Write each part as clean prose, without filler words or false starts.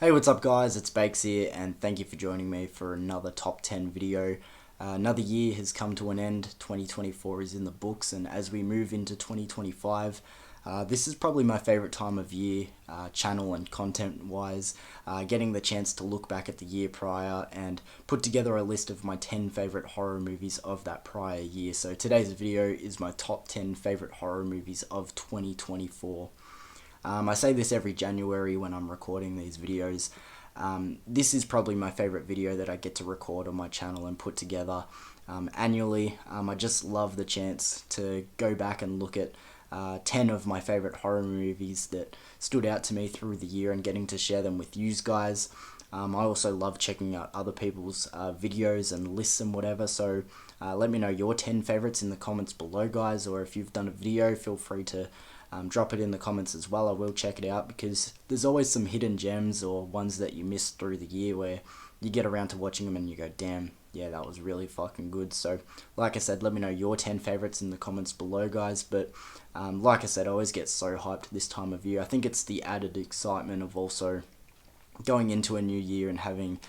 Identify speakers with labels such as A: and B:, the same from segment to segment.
A: Hey, what's up guys, it's Bakes here and thank you for joining me for another top 10 video. Another year has come to an end, 2024 is in the books, and as we move into 2025, this is probably my favourite time of year, channel and content wise, getting the chance to look back at the year prior and put together a list of my 10 favourite horror movies of that prior year. So today's video is my top 10 favourite horror movies of 2024. I say this every January when I'm recording these videos. This is probably my favourite video that I get to record on my channel and put together annually. I just love the chance to go back and look at 10 of my favourite horror movies that stood out to me through the year and getting to share them with you guys. I also love checking out other people's videos and lists and whatever, so let me know your 10 favourites in the comments below, guys, or if you've done a video, feel free to drop it in the comments as well. I will check it out because there's always some hidden gems or ones that you missed through the year where you get around to watching them and you go, damn, yeah, that was really fucking good. So like I said, let me know your 10 favorites in the comments below, guys. But like I said, I always get so hyped this time of year. I think it's the added excitement of also going into a new year and having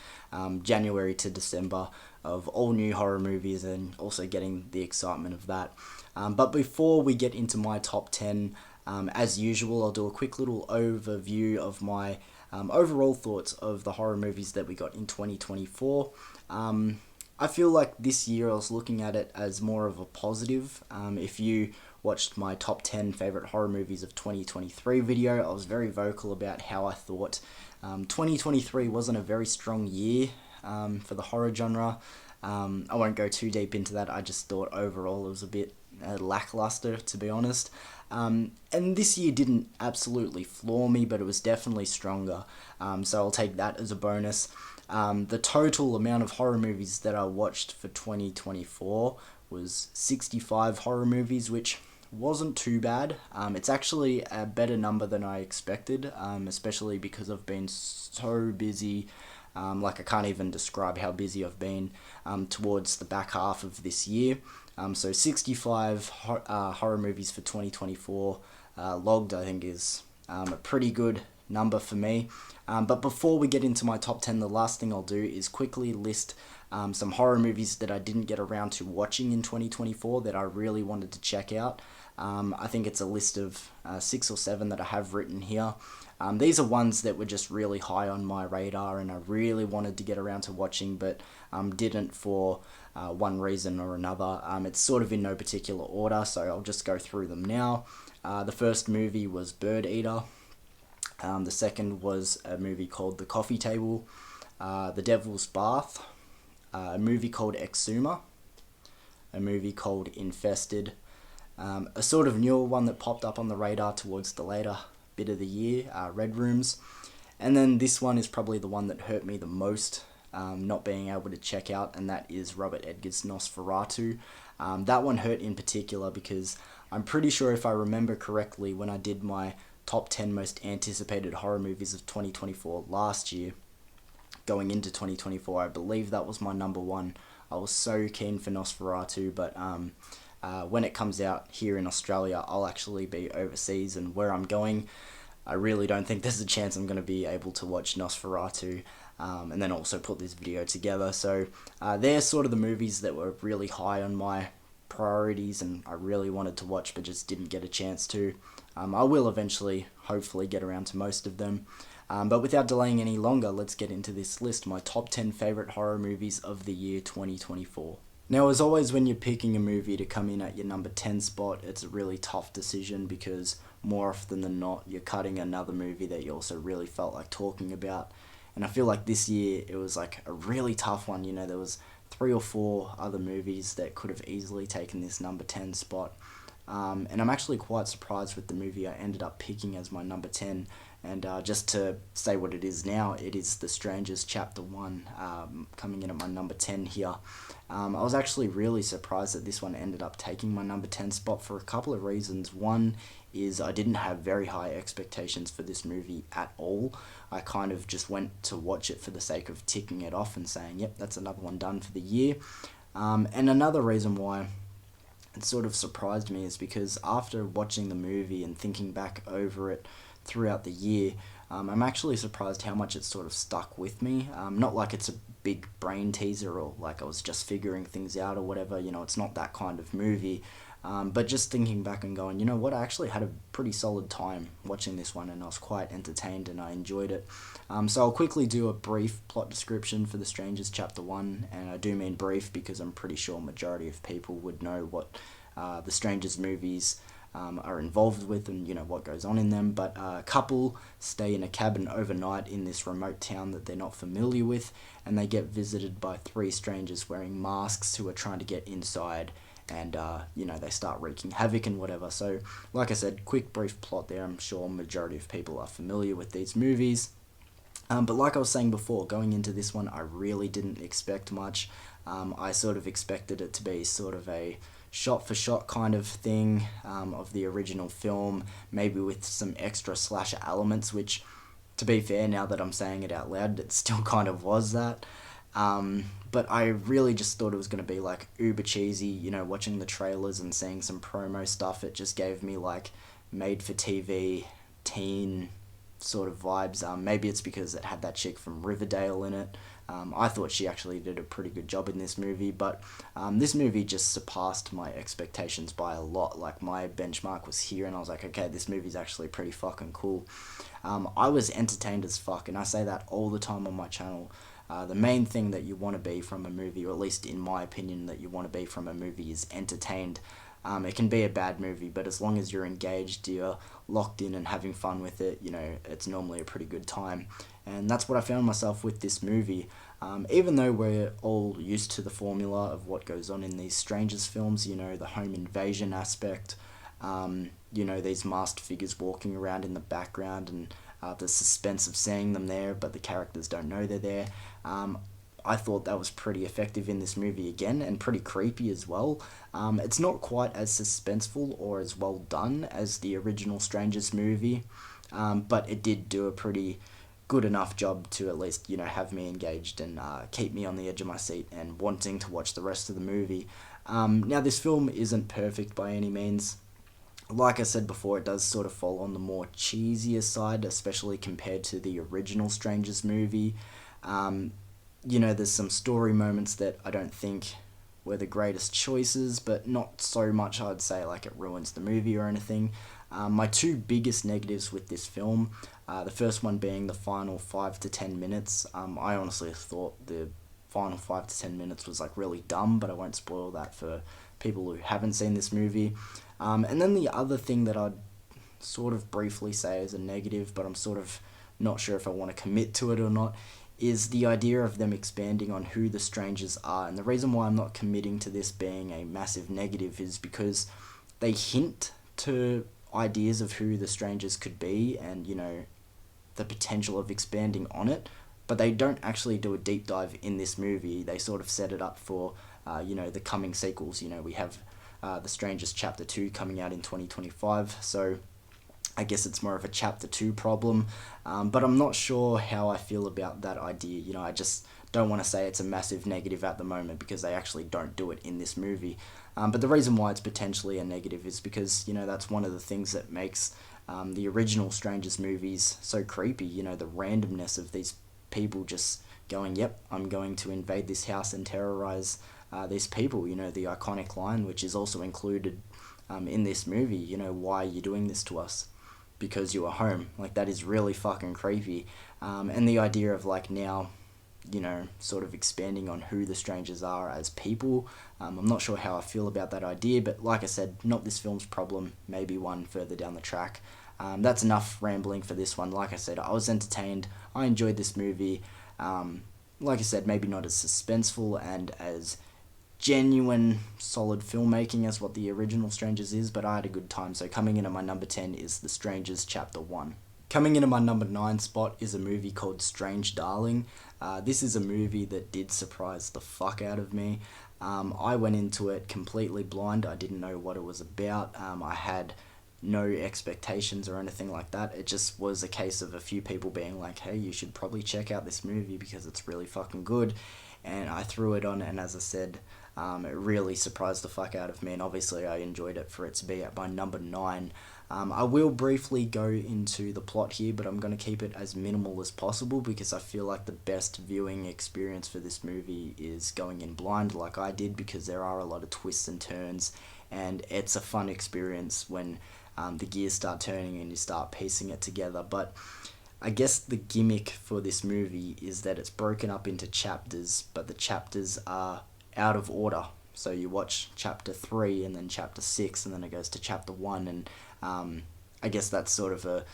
A: January to December of all new horror movies and also getting the excitement of that. But before we get into my top 10, as usual, I'll do a quick little overview of my overall thoughts of the horror movies that we got in 2024. I feel like this year I was looking at it as more of a positive. If you watched my top 10 favourite horror movies of 2023 video, I was very vocal about how I thought 2023 wasn't a very strong year for the horror genre. I won't go too deep into that. I just thought overall it was a bit lackluster, to be honest. And this year didn't absolutely floor me, but it was definitely stronger. So I'll take that as a bonus. The total amount of horror movies that I watched for 2024 was 65 horror movies, which wasn't too bad. It's actually a better number than I expected, especially because I've been so busy. Like, I can't even describe how busy I've been towards the back half of this year. So 65 horror movies for 2024 logged, I think, is a pretty good number for me. But before we get into my top 10, the last thing I'll do is quickly list some horror movies that I didn't get around to watching in 2024 that I really wanted to check out. I think it's a list of 6 or 7 that I have written here. These are ones that were just really high on my radar and I really wanted to get around to watching, but didn't for one reason or another. It's sort of in no particular order, so I'll just go through them now. The first movie was Bird Eater. The second was a movie called The Coffee Table. The Devil's Bath. A movie called Exuma. A movie called Infested. A sort of newer one that popped up on the radar towards the later bit of the year, Red Rooms. And then this one is probably the one that hurt me the most, not being able to check out, and that is Robert Eggers' Nosferatu. That one hurt in particular because I'm pretty sure, if I remember correctly, when I did my top 10 most anticipated horror movies of 2024 last year, going into 2024, I believe that was my number one. I was so keen for Nosferatu, but when it comes out here in Australia, I'll actually be overseas, and where I'm going, I really don't think there's a chance I'm going to be able to watch Nosferatu and then also put this video together. So they're sort of the movies that were really high on my priorities and I really wanted to watch but just didn't get a chance to. I will eventually hopefully get around to most of them. But without delaying any longer, let's get into this list, my top 10 favourite horror movies of the year 2024. Now, as always, when you're picking a movie to come in at your number 10 spot, it's a really tough decision because more often than not, you're cutting another movie that you also really felt like talking about. And I feel like this year, it was like a really tough one. You know, there was 3 or 4 other movies that could have easily taken this number 10 spot. And I'm actually quite surprised with the movie I ended up picking as my number 10. And just to say what it is now, it is The Strangers Chapter 1, coming in at my number 10 here. I was actually really surprised that this one ended up taking my number 10 spot for a couple of reasons. One is I didn't have very high expectations for this movie at all. I kind of just went to watch it for the sake of ticking it off and saying, yep, that's another one done for the year. And another reason why it sort of surprised me is because after watching the movie and thinking back over it throughout the year, I'm actually surprised how much it sort of stuck with me. Not like it's a big brain teaser or like I was just figuring things out or whatever, it's not that kind of movie. But just thinking back and going, you know what, I actually had a pretty solid time watching this one and I was quite entertained and I enjoyed it. So I'll quickly do a brief plot description for The Strangers Chapter 1, and I do mean brief because I'm pretty sure majority of people would know what The Strangers movies are involved with and what goes on in them. But a couple stay in a cabin overnight in this remote town that they're not familiar with, and they get visited by three strangers wearing masks who are trying to get inside, and they start wreaking havoc and whatever. So like I said, quick brief plot there. I'm sure majority of people are familiar with these movies. But like I was saying before, going into this one, I really didn't expect much. I sort of expected it to be sort of a shot-for-shot kind of thing of the original film, maybe with some extra slasher elements, which, to be fair, now that I'm saying it out loud, it still kind of was that. But I really just thought it was going to be like uber cheesy, watching the trailers and seeing some promo stuff. It just gave me like made-for-TV teen sort of vibes. Maybe it's because it had that chick from Riverdale in it. I thought she actually did a pretty good job in this movie, but this movie just surpassed my expectations by a lot. Like, my benchmark was here, and I was like, okay, this movie's actually pretty fucking cool. I was entertained as fuck, and I say that all the time on my channel. The main thing that you want to be from a movie, or at least in my opinion that you want to be from a movie, is entertained. It can be a bad movie, but as long as you're engaged, you're locked in and having fun with it, it's normally a pretty good time. And that's what I found myself with this movie. Even though we're all used to the formula of what goes on in these Strangers films, the home invasion aspect, these masked figures walking around in the background, and the suspense of seeing them there, but the characters don't know they're there. I thought that was pretty effective in this movie again, and pretty creepy as well. It's not quite as suspenseful or as well done as the original Strangers movie, but it did do a pretty good enough job to at least, have me engaged and keep me on the edge of my seat and wanting to watch the rest of the movie. Now, this film isn't perfect by any means. Like I said before, it does sort of fall on the more cheesier side, especially compared to the original Strangers movie. There's some story moments that I don't think were the greatest choices, but not so much I'd say like it ruins the movie or anything. My two biggest negatives with this film, the first one being the final 5 to 10 minutes. I honestly thought the final 5 to 10 minutes was like really dumb, but I won't spoil that for people who haven't seen this movie. And then the other thing that I'd sort of briefly say is a negative, but I'm sort of not sure if I want to commit to it or not, is the idea of them expanding on who the strangers are. And the reason why I'm not committing to this being a massive negative is because they hint to ideas of who the strangers could be and, the potential of expanding on it, but they don't actually do a deep dive in this movie. They sort of set it up for, the coming sequels. We have The Strangers Chapter 2 coming out in 2025, so I guess it's more of a Chapter 2 problem, but I'm not sure how I feel about that idea. I just don't want to say it's a massive negative at the moment because they actually don't do it in this movie. But the reason why it's potentially a negative is because, that's one of the things that makes the original Strangers movies so creepy, the randomness of these people just going, yep, I'm going to invade this house and terrorize these people, the iconic line, which is also included in this movie, why are you doing this to us? Because you are home. Like, that is really fucking creepy. And the idea of like now, sort of expanding on who the strangers are as people. I'm not sure how I feel about that idea, but like I said, not this film's problem, maybe one further down the track. That's enough rambling for this one. Like I said, I was entertained. I enjoyed this movie. Like I said, maybe not as suspenseful and as genuine, solid filmmaking as what the original Strangers is, but I had a good time. So coming in at my number 10 is The Strangers Chapter 1. Coming in at my number 9 spot is a movie called Strange Darling. This is a movie that did surprise the fuck out of me. I went into it completely blind. I didn't know what it was about. I had no expectations or anything like that. It just was a case of a few people being like, hey, you should probably check out this movie because it's really fucking good. And I threw it on, and as I said, It really surprised the fuck out of me, and obviously I enjoyed it for it to be at my number 9. I will briefly go into the plot here, but I'm going to keep it as minimal as possible because I feel like the best viewing experience for this movie is going in blind like I did, because there are a lot of twists and turns, and it's a fun experience when the gears start turning and you start piecing it together. But I guess the gimmick for this movie is that it's broken up into chapters, but the chapters are out of order. So you watch chapter 3 and then chapter 6 and then it goes to chapter 1, and I guess that's sort of a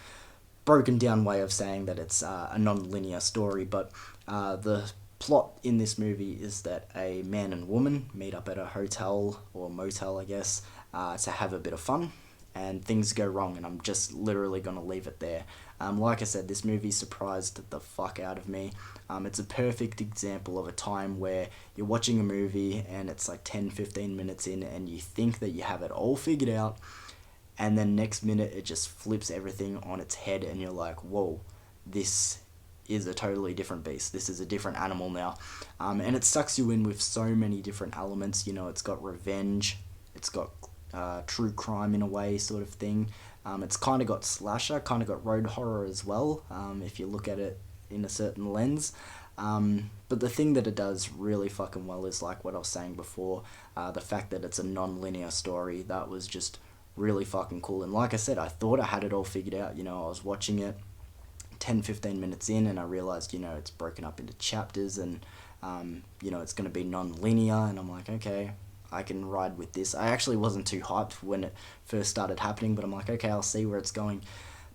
A: broken down way of saying that it's a non-linear story. But the plot in this movie is that a man and woman meet up at a hotel or motel, I guess, to have a bit of fun, and things go wrong, and I'm just literally going to leave it there. Like I said, this movie surprised the fuck out of me. It's a perfect example of a time where you're watching a movie and it's like 10-15 minutes in and you think that you have it all figured out, and then next minute it just flips everything on its head and you're like, whoa, this is a totally different beast. This is a different animal now. And it sucks you in with so many different elements. You know, it's got revenge, it's got true crime in a way sort of thing. It's kind of got slasher, kind of got road horror as well, if you look at it in a certain lens. But the thing that it does really fucking well is, like what I was saying before, the fact that it's a non-linear story. That was just really fucking cool. And like I said, I thought I had it all figured out. You know, I was watching it 10-15 minutes in and I realized, you know, it's broken up into chapters, and you know, it's going to be non-linear, and I'm like, okay, I can ride with this. I actually wasn't too hyped when it first started happening, but I'm like, okay, I'll see where it's going.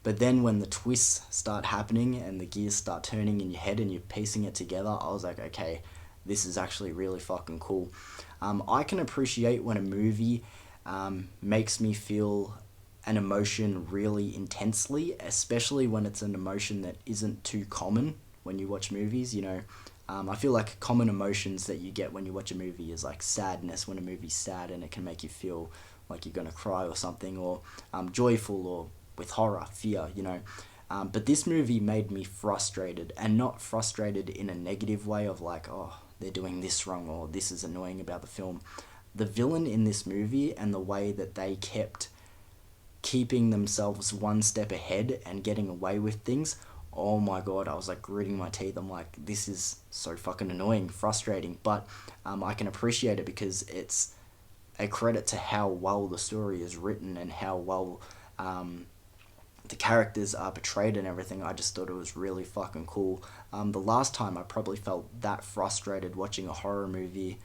A: But then when the twists start happening and the gears start turning in your head and you're piecing it together, I was like, okay, this is actually really fucking cool. I can appreciate when a movie makes me feel an emotion really intensely, especially when it's an emotion that isn't too common when you watch movies, you know. I feel like common emotions that you get when you watch a movie is like sadness when a movie's sad, and it can make you feel like you're going to cry or something, or joyful, or with horror, fear, you know. But this movie made me frustrated, and not frustrated in a negative way of like, oh, they're doing this wrong or this is annoying about the film. The villain in this movie and the way that they kept keeping themselves one step ahead and getting away with things, oh my god, I was like gritting my teeth. I'm like, this is so fucking annoying, frustrating, but I can appreciate it because it's a credit to how well the story is written and how well the characters are portrayed and everything. I just thought it was really fucking cool. The last time I probably felt that frustrated watching a horror movie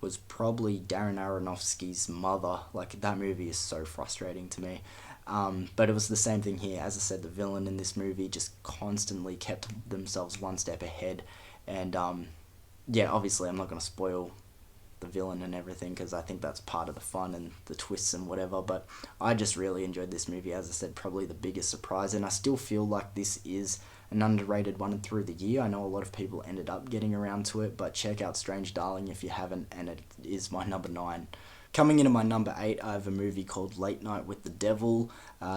A: was probably Darren Aronofsky's Mother. Like, that movie is so frustrating to me. But it was the same thing here. As I said, the villain in this movie just constantly kept themselves one step ahead. And yeah, obviously I'm not going to spoil the villain and everything because I think that's part of the fun and the twists and whatever. But I just really enjoyed this movie. As I said, probably the biggest surprise. And I still feel like this is an underrated one through the year. I know a lot of people ended up getting around to it, but check out Strange Darling if you haven't, and it is my number 9. Coming into my number 8, I have a movie called Late Night with the Devil.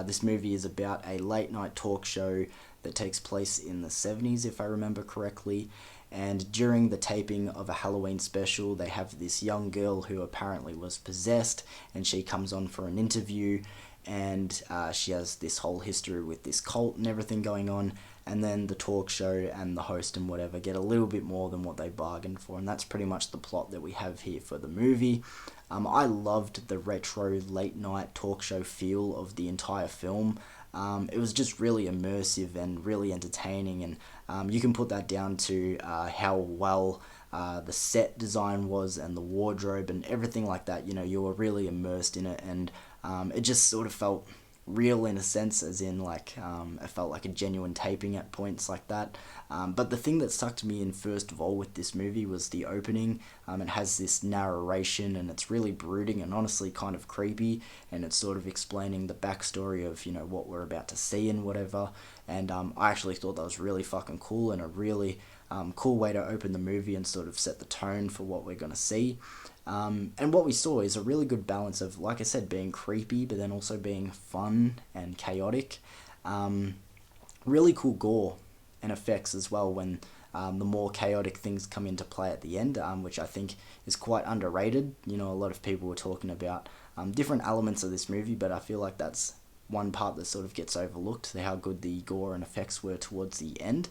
A: This movie is about a late night talk show that takes place in the 70s, if I remember correctly. And during the taping of a Halloween special, they have this young girl who apparently was possessed, and she comes on for an interview, and she has this whole history with this cult and everything going on. And then the talk show and the host and whatever get a little bit more than what they bargained for, and that's pretty much the plot that we have here for the movie. I loved the retro late night talk show feel of the entire film. It was just really immersive and really entertaining, and you can put that down to how well the set design was and the wardrobe and everything like that. You know, you were really immersed in it, and it just sort of felt real in a sense, as in like it felt like a genuine taping at points like that. But the thing that sucked me in first of all with this movie was the opening. It has this narration, and it's really brooding and honestly kind of creepy, and it's sort of explaining the backstory of, you know, what we're about to see and whatever. And I actually thought that was really fucking cool, and a really cool way to open the movie and sort of set the tone for what we're going to see. And what we saw is a really good balance of, like I said, being creepy, but then also being fun and chaotic. Really cool gore and effects as well when the more chaotic things come into play at the end, which I think is quite underrated. You know, a lot of people were talking about different elements of this movie, but I feel like that's one part that sort of gets overlooked, how good the gore and effects were towards the end.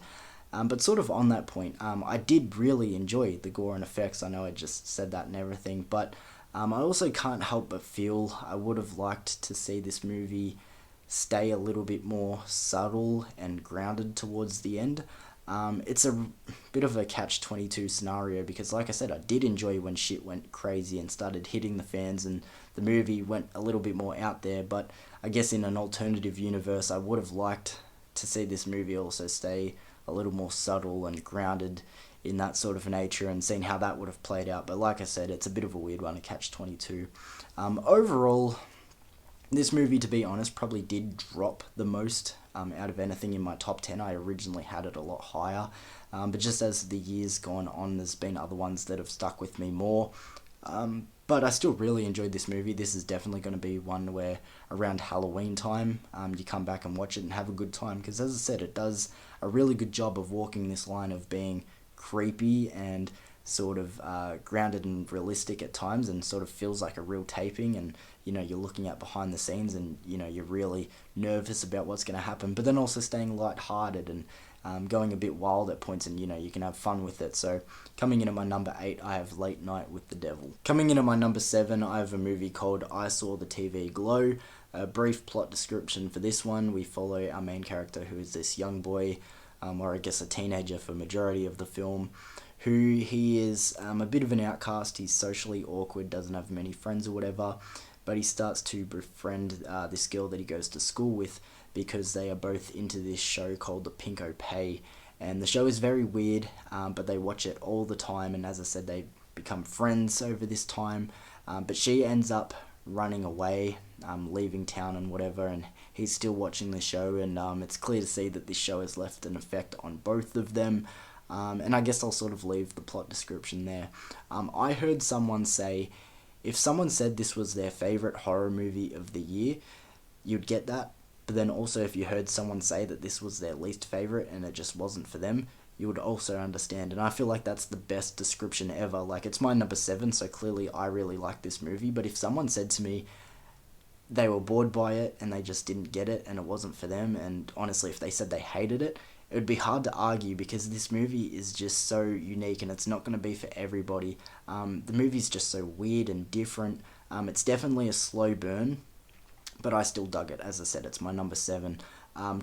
A: But sort of on that point, I did really enjoy the gore and effects. I know I just said that and everything, but I also can't help but feel I would have liked to see this movie stay a little bit more subtle and grounded towards the end. It's a bit of a catch-22 scenario because, like I said, I did enjoy when shit went crazy and started hitting the fans and the movie went a little bit more out there, but I guess in an alternative universe I would have liked to see this movie also stay a little more subtle and grounded in that sort of nature and seen how that would have played out. But like I said, it's a bit of a weird one, a catch-22. Overall, this movie, to be honest, probably did drop the most out of anything in my top 10. I originally had it a lot higher, but just as the years gone on, there's been other ones that have stuck with me more. But I still really enjoyed this movie. This is definitely going to be one where around Halloween time, you come back and watch it and have a good time. Because as I said, it does a really good job of walking this line of being creepy and sort of grounded and realistic at times, and sort of feels like a real taping, and you know, you're looking at behind the scenes and you know, you're really nervous about what's going to happen, but then also staying lighthearted and going a bit wild at points, and you know, you can have fun with it. So coming in at my number 8, I have Late Night with the Devil. Coming in at my number 7, I have a movie called I Saw the TV Glow. A brief plot description for this one: we follow our main character, who is this young boy, or I guess a teenager for majority of the film, who he is a bit of an outcast. He's socially awkward, doesn't have many friends or whatever, but he starts to befriend this girl that he goes to school with, because they are both into this show called The Pink O'Pay. And the show is very weird, but they watch it all the time, and as I said, they become friends over this time. But she ends up running away, leaving town and whatever, and he's still watching the show, and it's clear to see that this show has left an effect on both of them. And I guess I'll sort of leave the plot description there. I heard someone say, if someone said this was their favourite horror movie of the year, you'd get that. But then also, if you heard someone say that this was their least favourite and it just wasn't for them, you would also understand. And I feel like that's the best description ever. Like, it's my number 7, so clearly I really like this movie. But if someone said to me they were bored by it and they just didn't get it and it wasn't for them, and honestly, if they said they hated it, it would be hard to argue, because this movie is just so unique and it's not going to be for everybody. The movie's just so weird and different. It's definitely a slow burn, but I still dug it. As I said, it's my number 7.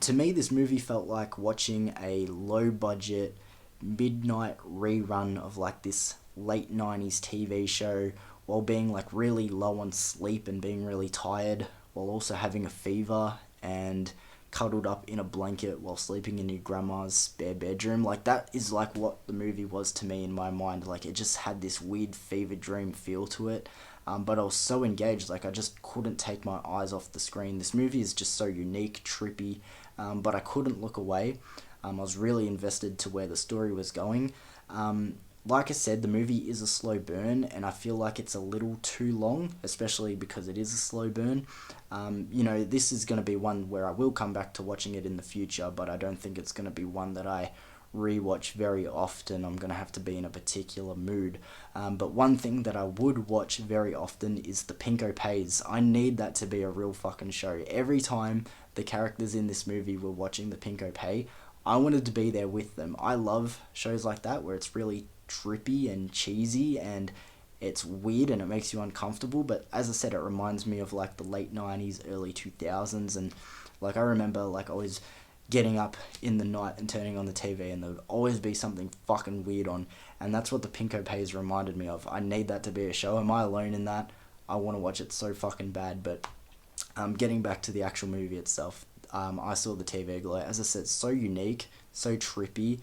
A: To me, this movie felt like watching a low-budget, midnight rerun of like this late 90s TV show, while being like really low on sleep and being really tired, while also having a fever and cuddled up in a blanket while sleeping in your grandma's spare bedroom. Like, that is like what the movie was to me in my mind. Like, it just had this weird fever dream feel to it. But I was so engaged, like I just couldn't take my eyes off the screen. This movie is just so unique, trippy, but I couldn't look away. I was really invested to where the story was going. Like I said, the movie is a slow burn, and I feel like it's a little too long, especially because it is a slow burn. You know, this is going to be one where I will come back to watching it in the future, but I don't think it's going to be one that I rewatch very often. I'm going to have to be in a particular mood. But one thing that I would watch very often is The Pink O'Pays. I need that to be a real fucking show. Every time the characters in this movie were watching The Pink O'Pay, I wanted to be there with them. I love shows like that where it's really trippy and cheesy and it's weird and it makes you uncomfortable, but as I said, it reminds me of like the late 90s, early 2000s, and like I remember like always getting up in the night and turning on the TV and there would always be something fucking weird on, and that's what The Pink O'Pays reminded me of. I need that to be a show. Am I alone in that? I want to watch it so fucking bad. But getting back to the actual movie itself, I Saw the TV Glow. As I said, so unique, so trippy.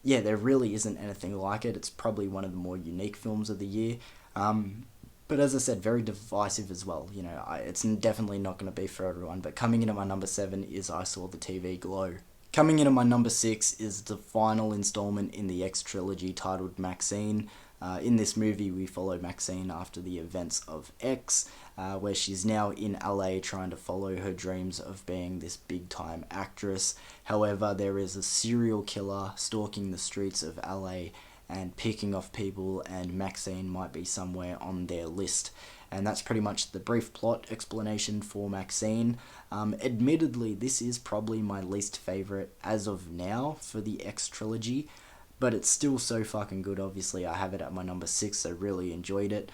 A: Yeah, there really isn't anything like it. It's probably one of the more unique films of the year. But as I said, very divisive as well. You know, it's definitely not going to be for everyone. But coming in at my number 7 is I Saw the TV Glow. Coming in at my number 6 is the final installment in the X trilogy titled Maxine. In this movie, we follow Maxine after the events of X, where she's now in LA trying to follow her dreams of being this big time actress. However, there is a serial killer stalking the streets of LA and picking off people, and Maxine might be somewhere on their list. And that's pretty much the brief plot explanation for Maxine. Admittedly, this is probably my least favourite as of now for the X trilogy, but it's still so fucking good. Obviously, I have it at my number 6, so really enjoyed it.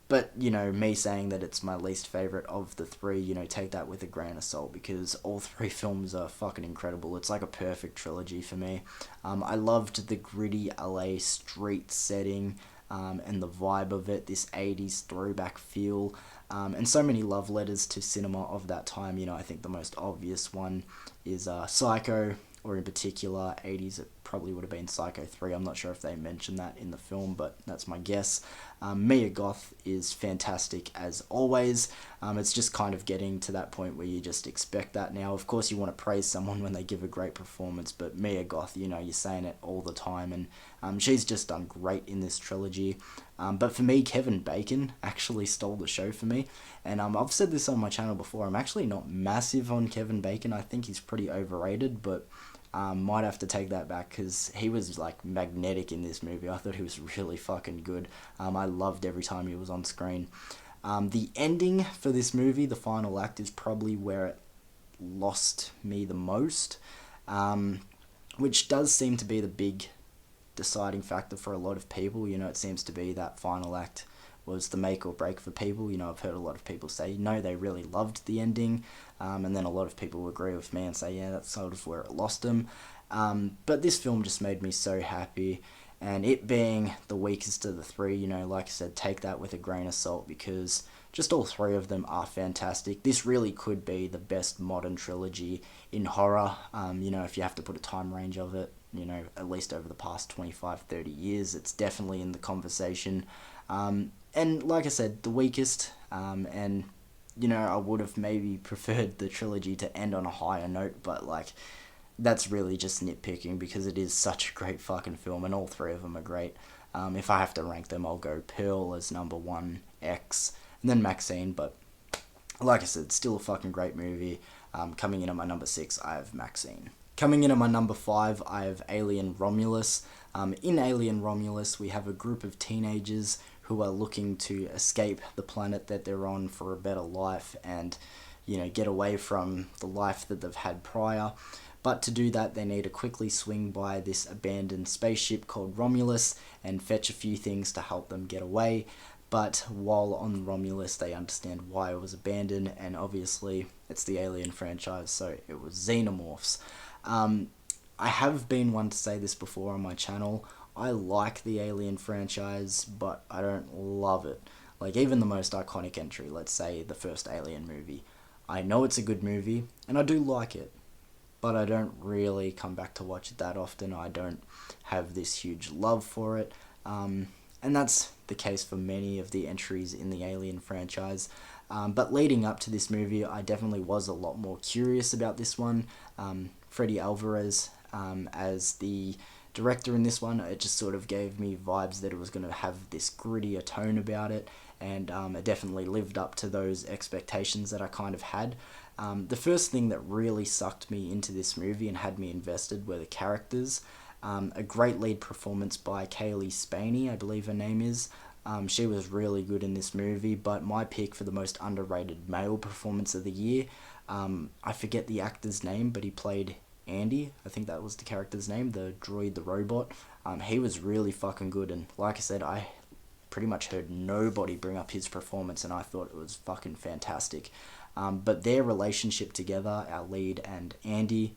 A: But, you know, me saying that it's my least favourite of the 3, you know, take that with a grain of salt, because all 3 films are fucking incredible. It's like a perfect trilogy for me. I loved the gritty LA street setting, and the vibe of it, this 80s throwback feel, and so many love letters to cinema of that time. You know, I think the most obvious one is Psycho, or in particular 80s, it probably would have been Psycho 3. I'm not sure if they mentioned that in the film, but that's my guess. Mia Goth is fantastic as always. It's just kind of getting to that point where you just expect that now. Of course, you want to praise someone when they give a great performance, but Mia Goth, you know, you're saying it all the time, and she's just done great in this trilogy. But for me, Kevin Bacon actually stole the show for me. And I've said this on my channel before, I'm actually not massive on Kevin Bacon. I think he's pretty overrated, but might have to take that back, because he was like magnetic in this movie. I thought he was really fucking good. I loved every time he was on screen. The ending for this movie, the final act, is probably where it lost me the most, which does seem to be the big deciding factor for a lot of people. You know, it seems to be that final act was the make or break for people. You know, I've heard a lot of people say, no, they really loved the ending, and then a lot of people agree with me and say, yeah, that's sort of where it lost them. But this film just made me so happy, and it being the weakest of the 3, you know, like I said, take that with a grain of salt, because just all 3 of them are fantastic. This really could be the best modern trilogy in horror. You know, if you have to put a time range of it, you know, at least over the past 25, 30 years, it's definitely in the conversation. And like I said, the weakest, and, you know, I would have maybe preferred the trilogy to end on a higher note, but, like, that's really just nitpicking, because it is such a great fucking film, and all 3 of them are great. If I have to rank them, I'll go Pearl as number 1, X, and then Maxine, but like I said, still a fucking great movie. Coming in at my number 6, I have Maxine. Coming in at my number 5, I have Alien Romulus. In Alien Romulus, we have a group of teenagers who are looking to escape the planet that they're on for a better life, and, you know, get away from the life that they've had prior. But to do that, they need to quickly swing by this abandoned spaceship called Romulus and fetch a few things to help them get away. But while on Romulus, they understand why it was abandoned, and obviously it's the Alien franchise, so it was xenomorphs. I have been one to say this before on my channel. I like the Alien franchise, but I don't love it. Like, even the most iconic entry, let's say the first Alien movie. I know it's a good movie, and I do like it, but I don't really come back to watch it that often. I don't have this huge love for it. And that's the case for many of the entries in the Alien franchise. But leading up to this movie, I definitely was a lot more curious about this one. Freddy Alvarez as the director in this one, it just sort of gave me vibes that it was going to have this grittier tone about it, and it definitely lived up to those expectations that I kind of had. The first thing that really sucked me into this movie and had me invested were the characters. A great lead performance by Kaylee Spaney, I believe her name is. She was really good in this movie, but my pick for the most underrated male performance of the year, I forget the actor's name, but he played Andy, I think that was the character's name, the droid, the robot. He was really fucking good, and like I said, I pretty much heard nobody bring up his performance, and I thought it was fucking fantastic. But their relationship together, our lead and Andy,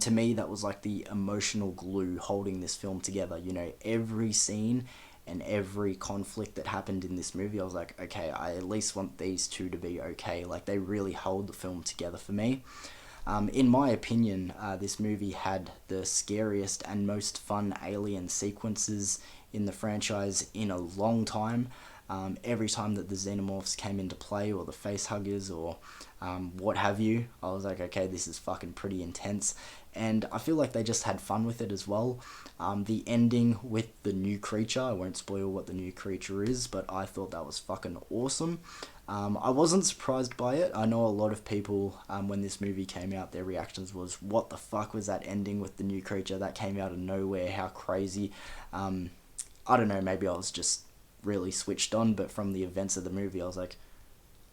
A: to me, that was like the emotional glue holding this film together. You know, every scene and every conflict that happened in this movie, I was like, okay, I at least want these two to be okay. Like, they really hold the film together for me. In my opinion, this movie had the scariest and most fun alien sequences in the franchise in a long time. Every time that the xenomorphs came into play, or the facehuggers, or what have you, I was like, okay, this is fucking pretty intense. and I feel like they just had fun with it as well. The ending with the new creature, I won't spoil what the new creature is, but I thought that was fucking awesome. I wasn't surprised by it. I know a lot of people, when this movie came out, their reactions was, what the fuck was that ending with the new creature? That came out of nowhere, how crazy. I don't know, maybe I was just really switched on, but from the events of the movie, I was like,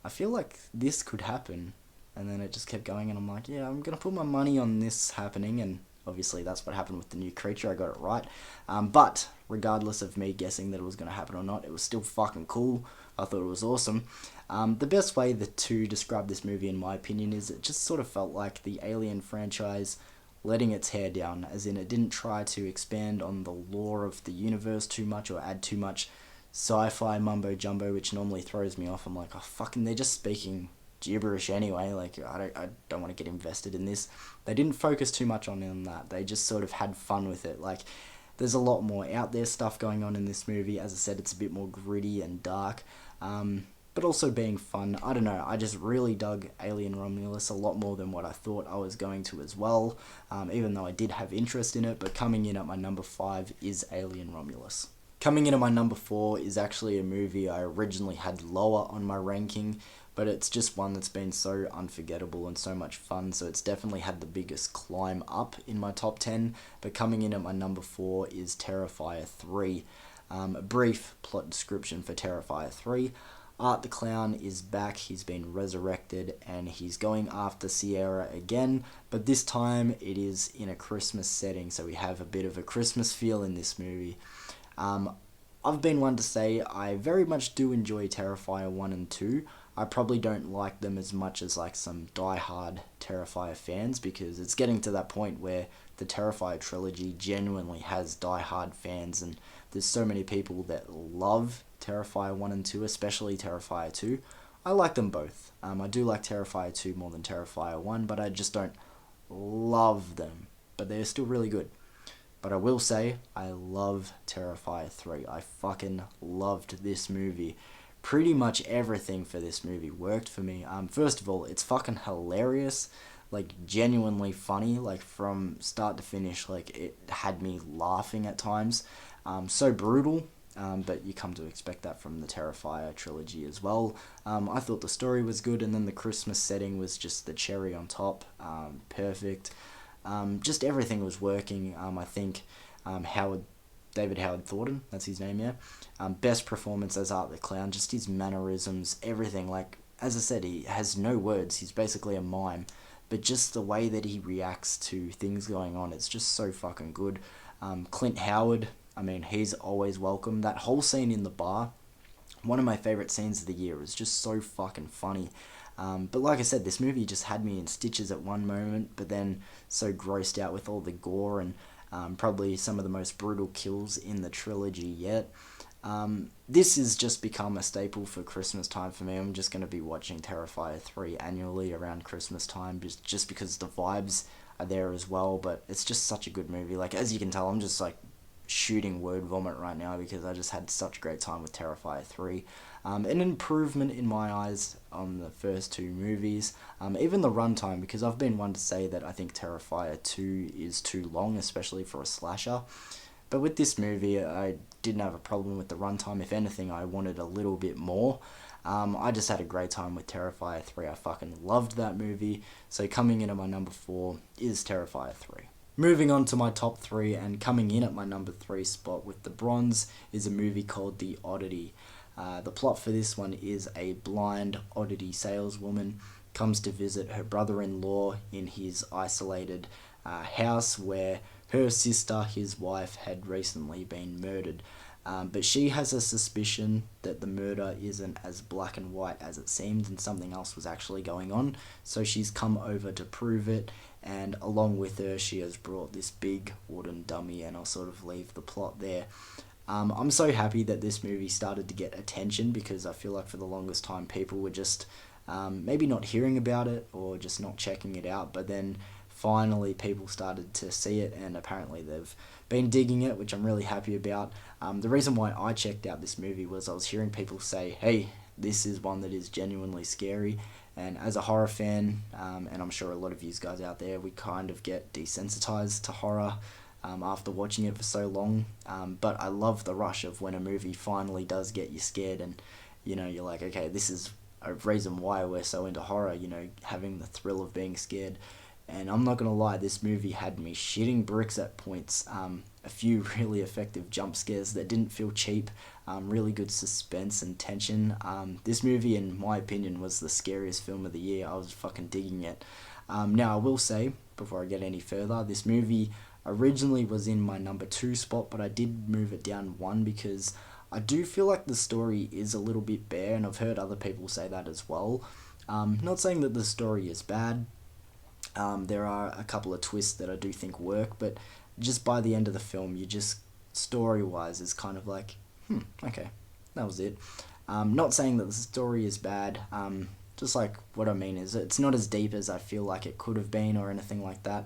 A: I feel like this could happen. And then it just kept going, and I'm like, yeah, I'm going to put my money on this happening, and obviously that's what happened with the new creature. I got it right. But regardless of me guessing that it was going to happen or not, it was still fucking cool. I thought it was awesome. The best way to describe this movie, in my opinion, is it just sort of felt like the Alien franchise letting its hair down, as in it didn't try to expand on the lore of the universe too much or add too much sci-fi mumbo jumbo, which normally throws me off. I'm like, oh fucking, they're just speaking gibberish anyway. Like, I don't want to get invested in this. They didn't focus too much on that. They just sort of had fun with it. Like, there's a lot more out there stuff going on in this movie. As I said, it's a bit more gritty and dark, but also being fun. I don't know, I just really dug Alien Romulus a lot more than what I thought I was going to as well, even though I did have interest in it. But coming in at my number 5 is Alien Romulus. Coming in at my number 4 is actually a movie I originally had lower on my ranking, but it's just one that's been so unforgettable and so much fun, so it's definitely had the biggest climb up in my top 10. But coming in at my number 4 is Terrifier 3. A brief plot description for Terrifier 3. Art the Clown is back, he's been resurrected, and he's going after Sierra again, but this time it is in a Christmas setting, so we have a bit of a Christmas feel in this movie. I've been one to say I very much do enjoy Terrifier 1 and 2. I probably don't like them as much as like some die-hard Terrifier fans, because it's getting to that point where the Terrifier trilogy genuinely has die-hard fans, and there's so many people that love Terrifier 1 and 2, especially Terrifier 2. I like them both. I do like Terrifier 2 more than Terrifier 1, but I just don't love them. But they're still really good. But I will say, I love Terrifier 3. I fucking loved this movie. Pretty much everything for this movie worked for me. First of all, it's fucking hilarious. Like, genuinely funny. Like, from start to finish, like, it had me laughing at times. So brutal. But you come to expect that from the Terrifier trilogy as well. I thought the story was good, and then the Christmas setting was just the cherry on top. Perfect. Just everything was working. I think David Howard Thornton, that's his name, yeah. Best performance as Art the Clown, just his mannerisms, everything. Like, as I said, he has no words, he's basically a mime, but just the way that he reacts to things going on, it's just so fucking good. Clint Howard, I mean, he's always welcome. That whole scene in the bar, one of my favourite scenes of the year. It was just so fucking funny. But like I said, this movie just had me in stitches at one moment, but then so grossed out with all the gore and probably some of the most brutal kills in the trilogy yet. This has just become a staple for Christmas time for me. I'm just going to be watching Terrifier 3 annually around Christmas time, just because the vibes are there as well. But it's just such a good movie. Like, as you can tell, I'm just like shooting word vomit right now because I just had such a great time with Terrifier 3. An improvement in my eyes on the first two movies. Even the runtime, because I've been one to say that I think Terrifier 2 is too long, especially for a slasher. But with this movie, I didn't have a problem with the runtime. If anything, I wanted a little bit more. I just had a great time with Terrifier 3. I fucking loved that movie. So coming in at my number 4 is Terrifier 3. Moving on to my top 3, and coming in at my number 3 spot with the bronze is a movie called The Oddity. The plot for this one is a blind oddity saleswoman comes to visit her brother-in-law in his isolated house where her sister, his wife, had recently been murdered. But she has a suspicion that the murder isn't as black and white as it seemed, and something else was actually going on. So she's come over to prove it, and along with her, she has brought this big wooden dummy, and I'll sort of leave the plot there. I'm so happy that this movie started to get attention, because I feel like for the longest time people were just maybe not hearing about it or just not checking it out, but then finally people started to see it, and apparently they've been digging it, which I'm really happy about. The reason why I checked out this movie was I was hearing people say, hey, this is one that is genuinely scary. And as a horror fan, and I'm sure a lot of you guys out there, we kind of get desensitized to horror after watching it for so long. But I love the rush of when a movie finally does get you scared, and you're like, okay, this is a reason why we're so into horror. Having the thrill of being scared. And I'm not gonna lie, this movie had me shitting bricks at points. A few really effective jump scares that didn't feel cheap. Really good suspense and tension. This movie, in my opinion, was the scariest film of the year. I was fucking digging it. Now, I will say, before I get any further, this movie originally was in my number 2 spot, but I did move it down 1 because I do feel like the story is a little bit bare, and I've heard other people say that as well. Not saying that the story is bad. There are a couple of twists that I do think work, but just by the end of the film, you just, story-wise, is kind of like, okay, that was it. Not saying that the story is bad, just like what I mean is it's not as deep as I feel like it could have been or anything like that.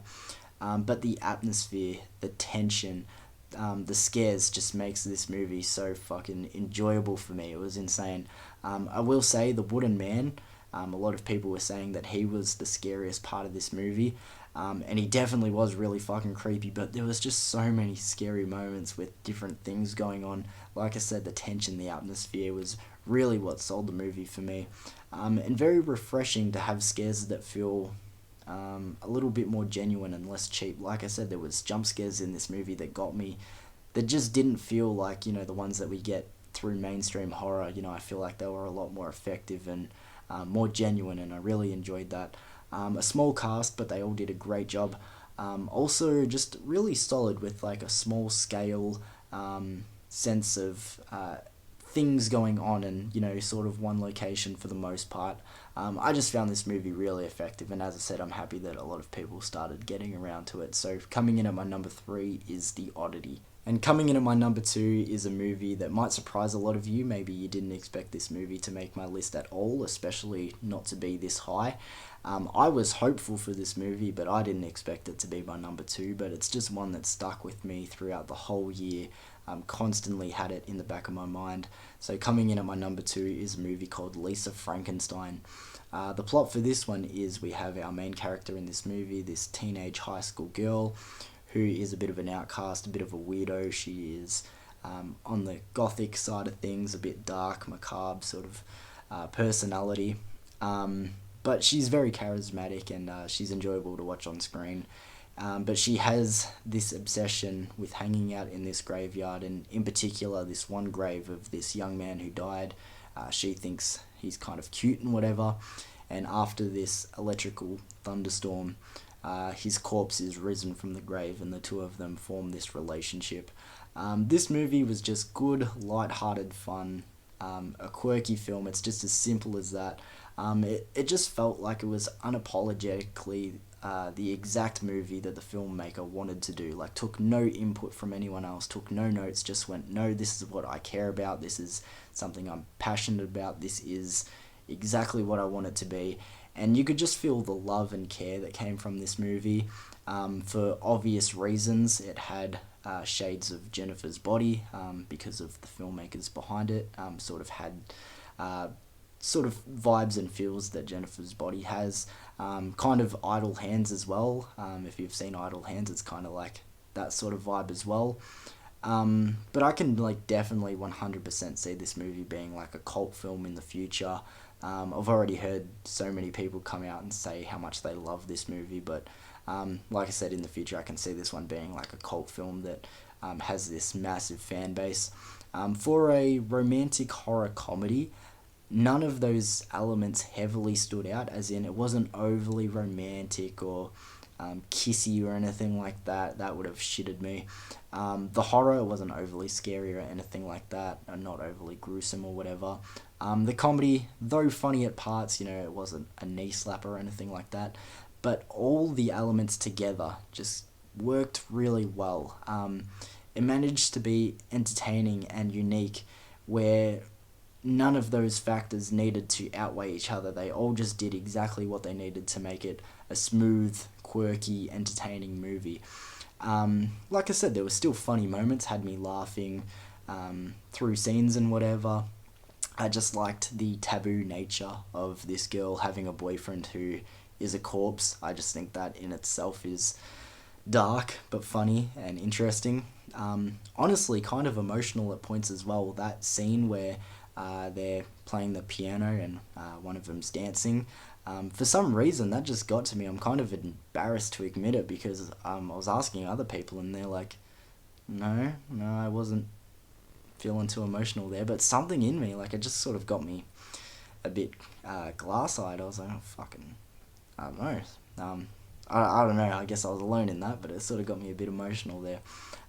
A: But the atmosphere, the tension, the scares just makes this movie so fucking enjoyable for me. It was insane. I will say the Wooden Man, a lot of people were saying that he was the scariest part of this movie. And he definitely was really fucking creepy, but there was just so many scary moments with different things going on. Like I said, the tension, the atmosphere was really what sold the movie for me. And very refreshing to have scares that feel a little bit more genuine and less cheap. Like I said, there was jump scares in this movie that got me, that just didn't feel like, the ones that we get through mainstream horror. I feel like they were a lot more effective and more genuine, and I really enjoyed that. A small cast, but they all did a great job. Also, just really solid with like a small scale sense of things going on, and sort of one location for the most part. I just found this movie really effective, and as I said, I'm happy that a lot of people started getting around to it. So coming in at my number 3 is The Oddity. And coming in at my number 2 is a movie that might surprise a lot of you. Maybe you didn't expect this movie to make my list at all, especially not to be this high. I was hopeful for this movie, but I didn't expect it to be my number 2, but it's just one that stuck with me throughout the whole year. Constantly had it in the back of my mind. So coming in at my number 2 is a movie called Lisa Frankenstein. The plot for this one is we have our main character in this movie, this teenage high school girl, who is a bit of an outcast, a bit of a weirdo. She is on the gothic side of things, a bit dark, macabre sort of personality. But she's very charismatic, and she's enjoyable to watch on screen. But she has this obsession with hanging out in this graveyard, and in particular this one grave of this young man who died. She thinks he's kind of cute and whatever, and after this electrical thunderstorm, his corpse is risen from the grave, and the two of them form this relationship. This movie was just good, light-hearted fun, a quirky film. It's just as simple as that. It just felt like it was unapologetically the exact movie that the filmmaker wanted to do. Like, took no input from anyone else, took no notes, just went, no, this is what I care about, this is something I'm passionate about, this is exactly what I want it to be. And you could just feel the love and care that came from this movie. For obvious reasons, it had shades of Jennifer's Body, because of the filmmakers behind it. Sort of had sort of vibes and feels that Jennifer's Body has. Kind of Idle Hands as well. If you've seen Idle Hands, it's kind of like that sort of vibe as well. But I can definitely 100% see this movie being like a cult film in the future. I've already heard so many people come out and say how much they love this movie, but like I said, in the future I can see this one being like a cult film that has this massive fan base. For a romantic horror comedy, none of those elements heavily stood out, as in it wasn't overly romantic or kissy or anything like that. That would have shitted me. The horror wasn't overly scary or anything like that, or not overly gruesome or whatever. The comedy, though funny at parts, it wasn't a knee slapper or anything like that, but all the elements together just worked really well. It managed to be entertaining and unique, where none of those factors needed to outweigh each other. They all just did exactly what they needed to make it a smooth, quirky, entertaining movie. Like I said, there were still funny moments, had me laughing through scenes and whatever. I just liked the taboo nature of this girl having a boyfriend who is a corpse. I just think that in itself is dark but funny and interesting. Honestly, kind of emotional at points as well. That scene where they're playing the piano and one of them's dancing. For some reason, that just got to me. I'm kind of embarrassed to admit it because I was asking other people and they're like, no, I wasn't feeling too emotional there. But something in me, like, it just sort of got me a bit glass-eyed. I was like, oh, fucking, I don't know. I don't know, I guess I was alone in that, but it sort of got me a bit emotional there.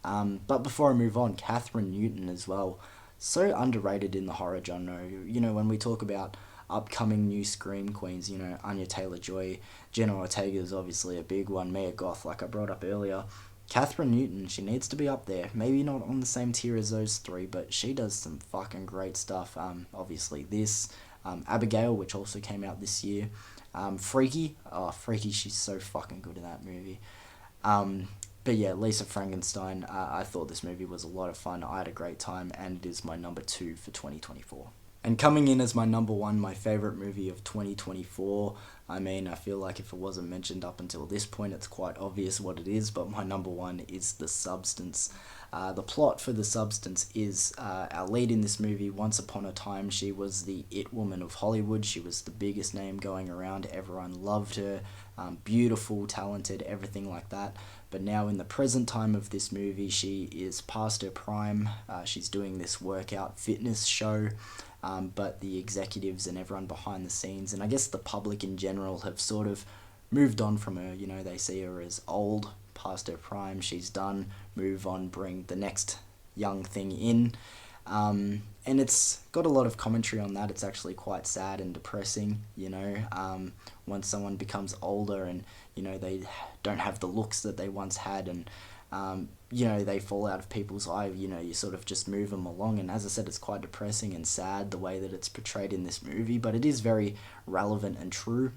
A: But before I move on, Catherine Newton as well. So underrated in the horror genre. You know, when we talk about upcoming new Scream queens, you know, Anya Taylor-Joy, Jenna Ortega is obviously a big one, Mia Goth, like I brought up earlier. Catherine Newton, she needs to be up there. Maybe not on the same tier as those three, but she does some fucking great stuff. Obviously this, Abigail, which also came out this year. Freaky, she's so fucking good in that movie. But yeah, Lisa Frankenstein, I thought this movie was a lot of fun. I had a great time, and it is my number 2 for 2024. And coming in as my number 1, my favourite movie of 2024, I mean, I feel like if it wasn't mentioned up until this point, it's quite obvious what it is, but my number 1 is The Substance. The plot for The Substance is our lead in this movie. Once upon a time, she was the it woman of Hollywood. She was the biggest name going around. Everyone loved her. Beautiful, talented, everything like that. But now in the present time of this movie, she is past her prime. She's doing this workout fitness show. But the executives and everyone behind the scenes, and I guess the public in general, have sort of moved on from her. You know, they see her as old, past her prime, she's done, move on, bring the next young thing in. And it's got a lot of commentary on that. It's actually quite sad and depressing, you know, once someone becomes older and, you know, they don't have the looks that they once had, and you know, they fall out of people's eye, you know, you sort of just move them along. And as I said, it's quite depressing and sad the way that it's portrayed in this movie, but it is very relevant and true.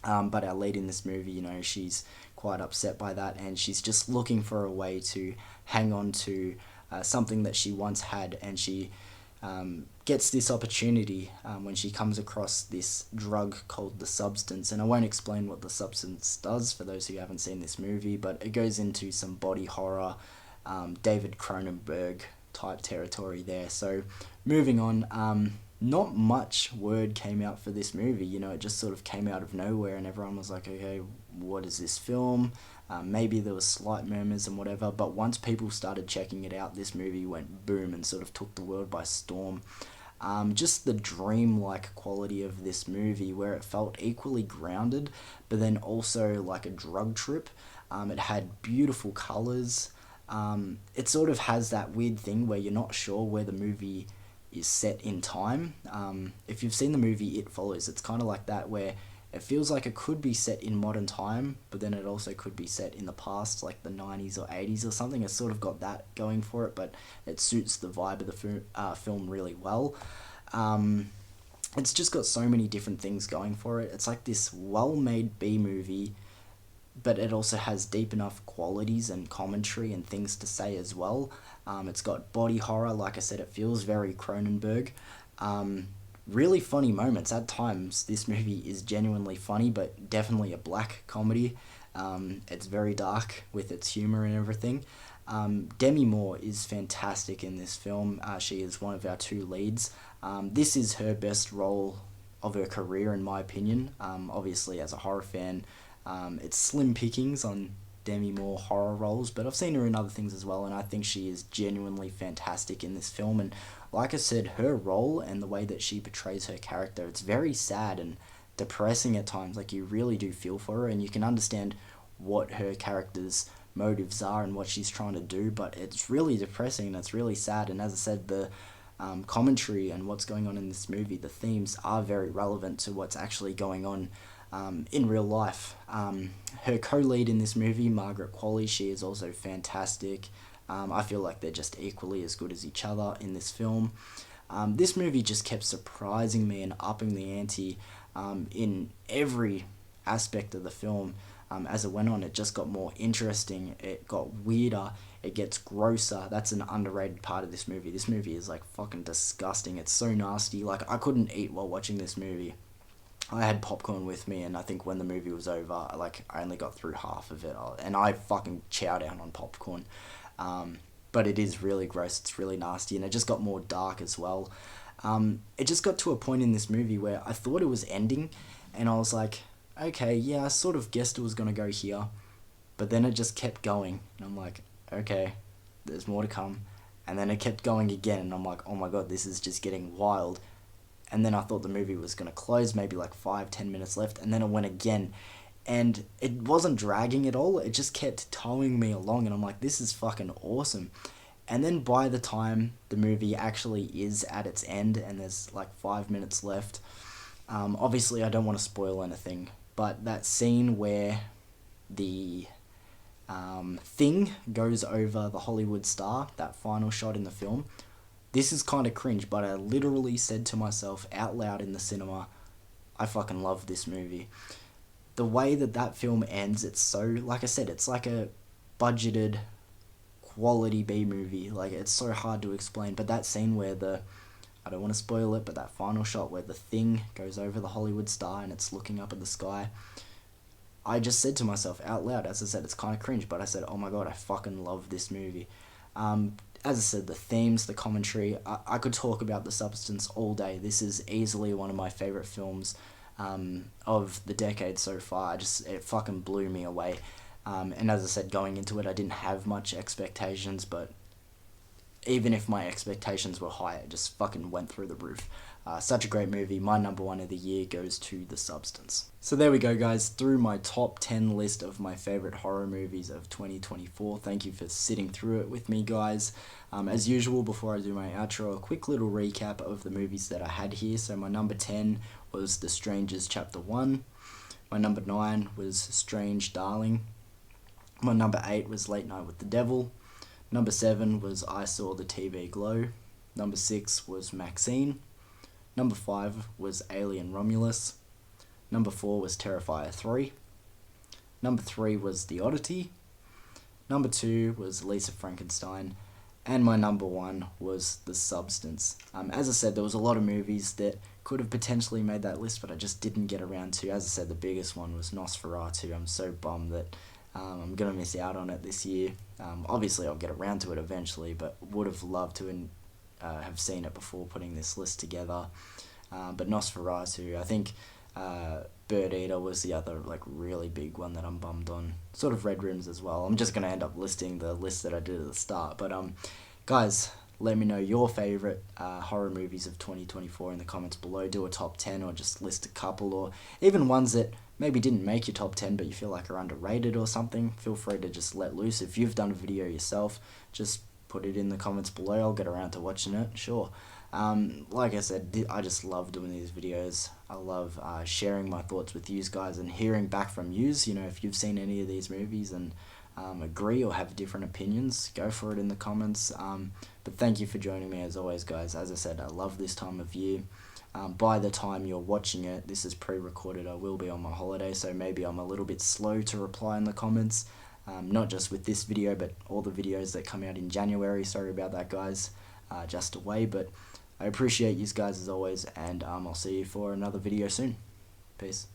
A: But our lead in this movie, you know, she's quite upset by that, and she's just looking for a way to hang on to something that she once had, and she gets this opportunity when she comes across this drug called The Substance. And I won't explain what The Substance does for those who haven't seen this movie, but it goes into some body horror, David Cronenberg type territory there. So moving on, not much word came out for this movie. You know, it just sort of came out of nowhere, and everyone was like, okay, what is this film? Maybe there was slight murmurs and whatever, but once people started checking it out, this movie went boom and sort of took the world by storm. Just the dream-like quality of this movie, where it felt equally grounded, but then also like a drug trip. It had beautiful colours. It sort of has that weird thing where you're not sure where the movie is set in time. If you've seen the movie It Follows, it's kind of like that, where it feels like it could be set in modern time, but then it also could be set in the past, like the 90s or 80s or something. It's sort of got that going for it, but it suits the vibe of the film really well. It's just got so many different things going for it. It's like this well-made B-movie, but it also has deep enough qualities and commentary and things to say as well. It's got body horror, like I said, it feels very Cronenberg. Really funny moments. At times, this movie is genuinely funny, but definitely a black comedy. It's very dark with its humour and everything. Demi Moore is fantastic in this film. She is one of our 2 leads. This is her best role of her career, in my opinion. Obviously, as a horror fan, it's slim pickings on Demi Moore horror roles, but I've seen her in other things as well, and I think she is genuinely fantastic in this film. And like I said, her role and the way that she portrays her character, it's very sad and depressing at times. Like, you really do feel for her, and you can understand what her character's motives are and what she's trying to do, but it's really depressing and it's really sad. And as I said, the commentary and what's going on in this movie, the themes are very relevant to what's actually going on in real life. Her co-lead in this movie, Margaret Qualley, she is also fantastic. I feel like they're just equally as good as each other in this film. This movie just kept surprising me and upping the ante in every aspect of the film. As it went on, it just got more interesting, it got weirder, it gets grosser. That's an underrated part of this movie. This movie is like fucking disgusting. It's so nasty. Like, I couldn't eat while watching this movie. I had popcorn with me, and I think when the movie was over, like, I only got through half of it, and I fucking chow down on popcorn. But it is really gross. It's really nasty, and it just got more dark as well. It just got to a point in this movie where I thought it was ending, and I was like, okay, yeah, I sort of guessed it was gonna go here, but then it just kept going, and I'm like, okay, there's more to come, and then it kept going again, and I'm like, oh my god, this is just getting wild. And then I thought the movie was gonna close, maybe like 5-10 minutes left, and then it went again, and it wasn't dragging at all. It just kept towing me along, and I'm like, this is fucking awesome. And then by the time the movie actually is at its end and there's like 5 minutes left, obviously I don't want to spoil anything, but that scene where the thing goes over the Hollywood star, that final shot in the film, this is kind of cringe, but I literally said to myself out loud in the cinema, I fucking love this movie. The way that film ends, it's so, like I said, it's like a budgeted quality B movie. Like, it's so hard to explain, but that scene where I don't want to spoil it, but that final shot where the thing goes over the Hollywood star and it's looking up at the sky, I just said to myself out loud, as I said, it's kind of cringe, but I said, oh my god, I fucking love this movie. As I said, the themes, the commentary, I could talk about The Substance all day. This is easily one of my favourite films of the decade so far. It fucking blew me away. And as I said, going into it, I didn't have much expectations, but even if my expectations were high, it just fucking went through the roof. Such a great movie. My number one of the year goes to The Substance. So there we go, guys, through my top 10 list of my favourite horror movies of 2024. Thank you for sitting through it with me, guys. As usual, before I do my outro, a quick little recap of the movies that I had here. So my number 10 was The Strangers Chapter 1. My number 9 was Strange Darling. My number 8 was Late Night with the Devil. Number 7 was I Saw the TV Glow. Number 6 was Maxine. Number 5 was Alien Romulus. Number 4 was Terrifier 3. Number 3 was The Oddity. Number 2 was Lisa Frankenstein. And my number 1 was The Substance. As I said, there was a lot of movies that could have potentially made that list, but I just didn't get around to. As I said, the biggest one was Nosferatu. I'm so bummed that I'm going to miss out on it this year. Obviously, I'll get around to it eventually, but would have loved to have seen it before putting this list together. But Nosferatu, I think Bird Eater was the other like really big one that I'm bummed on. Sort of Red Rooms as well. I'm just going to end up listing the list that I did at the start. But guys, let me know your favourite horror movies of 2024 in the comments below. Do a top 10 or just list a couple, or even ones that maybe didn't make your top 10 but you feel like are underrated or something. Feel free to just let loose. If you've done a video yourself, just put it in the comments below. I'll get around to watching it, sure. Like I said, I just love doing these videos. I love sharing my thoughts with you guys and hearing back from yous. You know, if you've seen any of these movies and agree or have different opinions, go for it in the comments. But thank you for joining me as always, guys. As I said, I love this time of year. By the time you're watching it, this is pre-recorded, I will be on my holiday, so maybe I'm a little bit slow to reply in the comments. Not just with this video, but all the videos that come out in January. Sorry about that, guys. Just away, but I appreciate you guys as always, and I'll see you for another video soon. Peace.